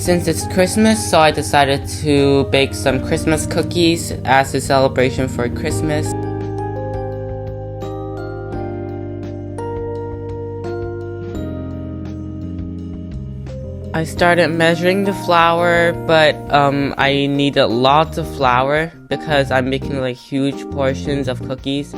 Since it's Christmas, so I decided to bake some Christmas cookies as a celebration for Christmas. I started measuring the flour, but I needed lots of flour because I'm making like huge portions of cookies.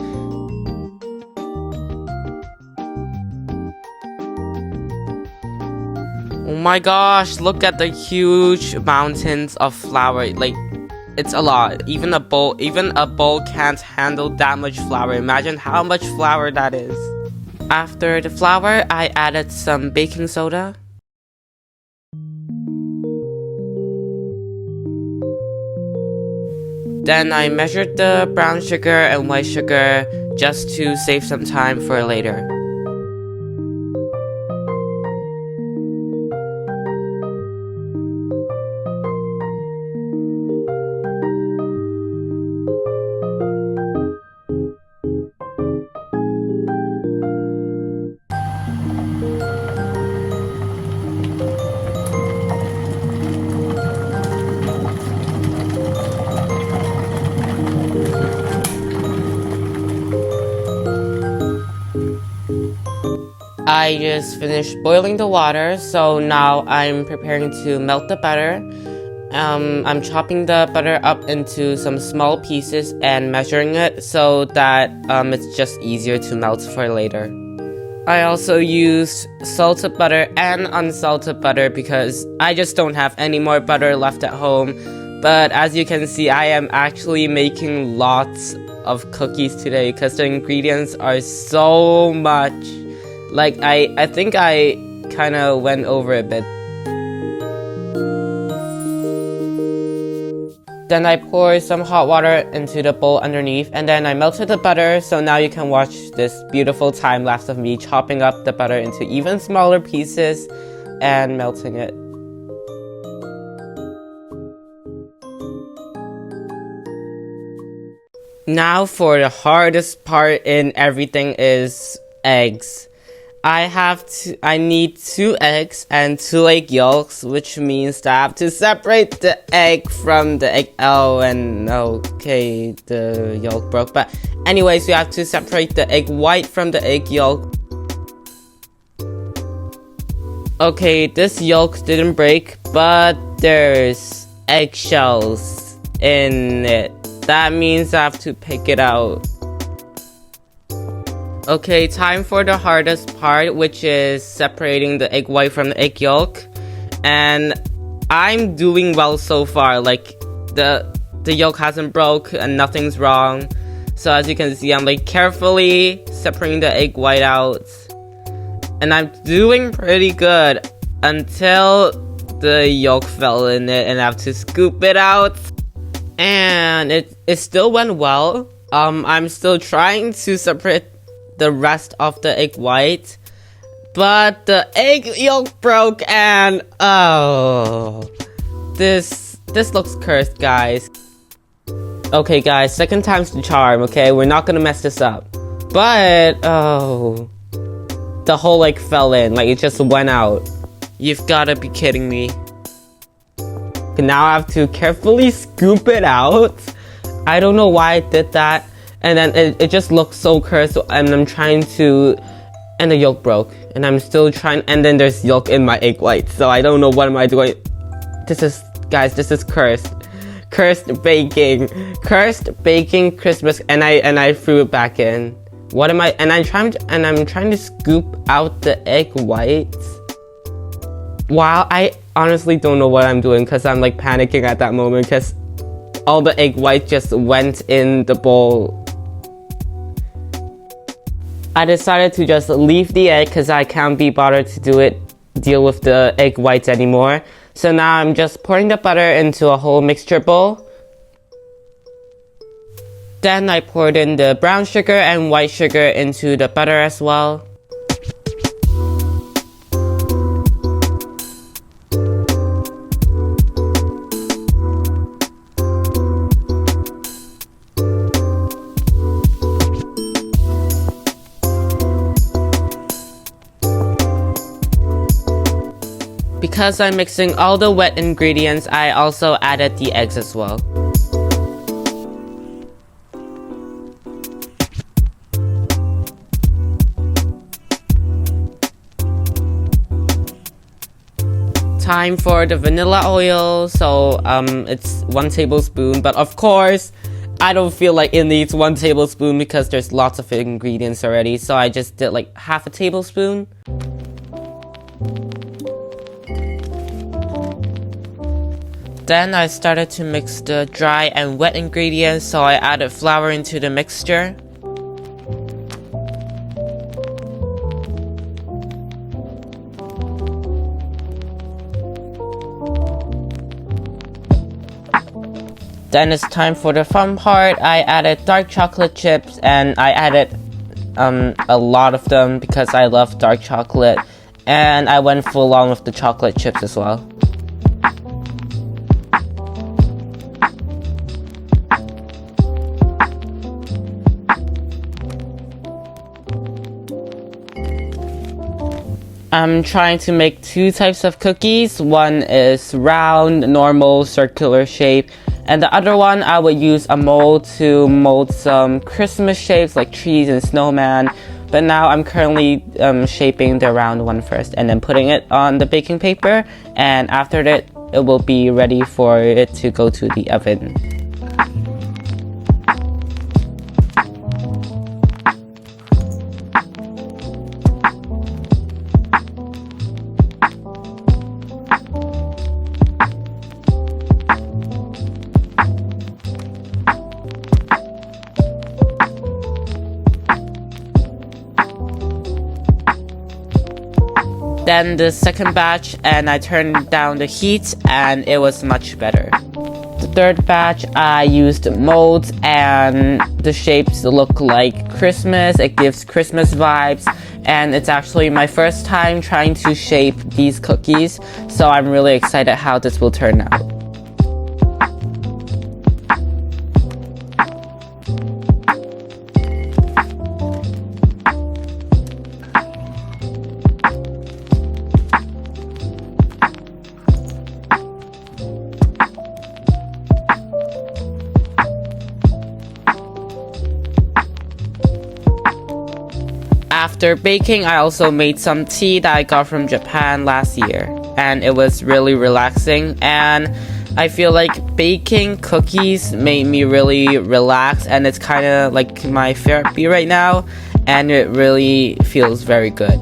Oh my gosh, look at the huge mountains of flour. Like, it's a lot. Even a bowl can't handle that much flour. Imagine how much flour that is. After the flour, I added some baking soda. Then I measured the brown sugar and white sugar just to save some time for later. I just finished boiling the water, so now I'm preparing to melt the butter. I'm chopping the butter up into some small pieces and measuring it so that it's just easier to melt for later. I also used salted butter and unsalted butter because I just don't have any more butter left at home. But as you can see, I am actually making lots of cookies today because the ingredients are so much. Like, I think I kind of went over a bit. Then I poured some hot water into the bowl underneath, and then I melted the butter, so now you can watch this beautiful time lapse of me chopping up the butter into even smaller pieces and melting it. Now for the hardest part in everything is eggs. I need 2 eggs and 2 egg yolks, which means that I have to separate the egg from the egg. Oh, and okay, the yolk broke. But anyways, we have to separate the egg white from the egg yolk. Okay, this yolk didn't break, but there's eggshells in it. That means I have to pick it out. Okay, time for the hardest part, which is separating the egg white from the egg yolk. And I'm doing well so far. Like, the yolk hasn't broke and nothing's wrong. So as you can see, I'm like carefully separating the egg white out. And I'm doing pretty good until the yolk fell in it and I have to scoop it out. And it still went well. I'm still trying to separate the rest of the egg white, but the egg yolk broke and this looks cursed, guys. Okay guys, second time's the charm, okay? We're not gonna mess this up. But the whole egg fell in, like it just went out. You've gotta be kidding me. Now I have to carefully scoop it out. I don't know why I did that. And then it just looks so cursed, and I'm trying to, and the yolk broke, and I'm still trying, and then there's yolk in my egg white, so I don't know what am I doing. This is cursed. Cursed baking Christmas, and I threw it back in. What am I, and I'm trying to scoop out the egg white. Wow, I honestly don't know what I'm doing, because I'm like panicking at that moment, because all the egg white just went in the bowl. I decided to just leave the egg because I can't be bothered to deal with the egg whites anymore. So now I'm just pouring the butter into a whole mixture bowl. Then I poured in the brown sugar and white sugar into the butter as well. Because I'm mixing all the wet ingredients, I also added the eggs as well. Time for the vanilla oil, so it's 1 tablespoon, but of course I don't feel like it needs 1 tablespoon because there's lots of ingredients already, so I just did like half a tablespoon. Then I started to mix the dry and wet ingredients, so I added flour into the mixture. Then it's time for the fun part. I added dark chocolate chips, and I added a lot of them because I love dark chocolate, and I went full on with the chocolate chips as well. I'm trying to make 2 types of cookies. One is round, normal, circular shape, and the other one I would use a mold to mold some Christmas shapes like trees and snowman. But now I'm currently shaping the round one first and then putting it on the baking paper, and after that it will be ready for it to go to the oven. Then the second batch, and I turned down the heat and it was much better. The third batch I used molds and the shapes look like Christmas. It gives Christmas vibes, and it's actually my first time trying to shape these cookies, so I'm really excited how this will turn out. After baking, I also made some tea that I got from Japan last year, and it was really relaxing, and I feel like baking cookies made me really relax, and it's kind of like my therapy right now, and it really feels very good.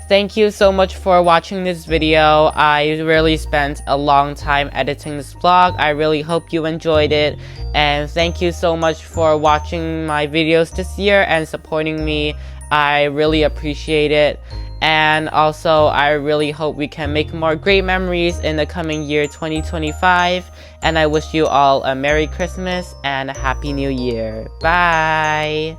Thank you so much for watching this video. I really spent a long time editing this vlog. I really hope you enjoyed it. And thank you so much for watching my videos this year and supporting me. I really appreciate it. And also, I really hope we can make more great memories in the coming year 2025. And I wish you all a Merry Christmas and a Happy New Year. Bye!